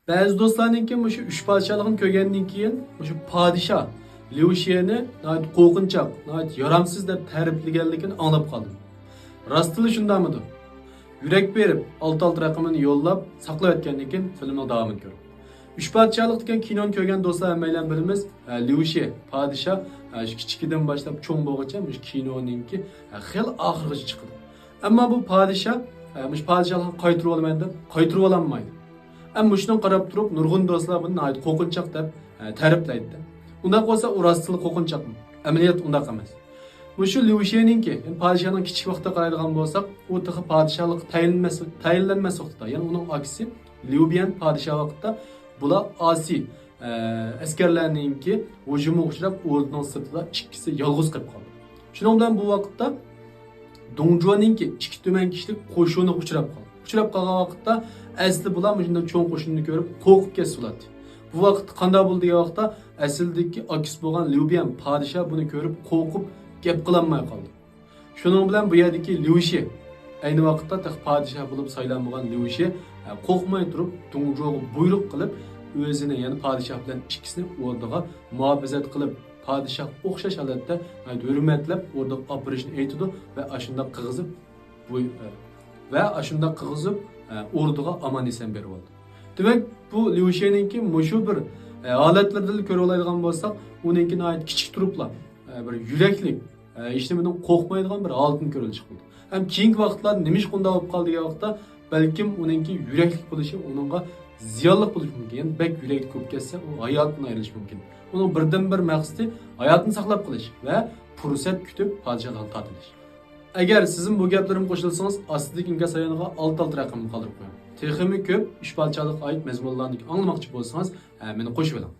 Bazı dostlarınki şu üç padişahlığın kögenden keyin şu padişah Liu Xie'ni qo'rqinchoq, yaramsiz deb ta'riflaganligini anglab qoldim. Rostili shundamidi? Yurak berib, alt raqamini yo'llab saqlab etgandan keyin filmning davomini ko'ring. Üç padişahlık degan kinoni ko'rgan do'stlar hammaylar bilamiz. Liu Xie padişah shu kichikidan boshlab cho'ng bo'lguncha shu kinoninki xil oxirigacha chiqdi. Ammo bu padişah shu padişahlikni qaytirib olaman deb qaytirib ololmaydi. Ama şundan qarab turib, nurg'un do'stlar buni qo'rqinchoq deb ta'riflaydi. Unda bo'lsa, u rostli qo'rqinchoqmi? Amaliyot unda emas. Bu shu Liu Xie'ninki, padishahning kichik vaqtida qaraydigan bo'lsak, u tihi padishahlik tayinlanmas vaqtda, ya'ni uning aksi Liu Bian padishah vaqtida bular asi askarlarninki hujumga uchrab, o'rnining sirtida ikkisi yolg'iz qolib qoldi. Shuning bilan bu vaqtda Dong Zhuo'ninki ikki tuman kishilik qo'shini uchrab qoldi. Uchrab qolgan vaqtda asli bular shunday cho'ng qo'shinni ko'rib qo'rqib ketsuladi. Bu vaqt qanday bo'ldi degan vaqtda asldagi akis bo'lgan Liu Bian podshoh buni ko'rib qo'rqib gap qilolmay qoldi. Shuning bilan bu yerdagi Liu Xie ayni vaqtda podshoh bo'lib saylanmagan Liu Xie qo'rqmay turib Dong Zhuo'ga buyruq qilib o'zini, ya'ni podshoh bilan ikkisini o'rniga muhofazat qilib podshoh o'xshash holatda hurmatlab o'rniga operishni aytdi va ashunda qig'izib o'rniga amon eson berib oldi. Demak, bu Liu Xie'ninki mushu bir holatlarda ko'ra oladigan bo'lsak, uninki kichik turiblar, bir yuraklik, hech nimadan qo'rqmaydigan bir holatni ko'rilishi qildi. Ham keyingi vaqtlarda nima ish qunday bo'lib qoldi degan vaqtda, balkim uninki yuraklik bo'lishi uningga ziyonli bo'lishi mumkin. Ya'ni bek yurakli ko'p ketsa, u hayotdan ayrilishi mumkin. Uning birdan bir maqsadi hayotini saqlab qolish va fursat kutib podshohlikni tortilish. Agar sizin bu gaplarim qo'shilsangiz, astidagi inkas ayoniga alt raqamni qoldirib qo'ying. Texmi ko'p uch padishahlikka oid mazmunlarni anglamoqchi bo'lsangiz, meni qo'shib oling.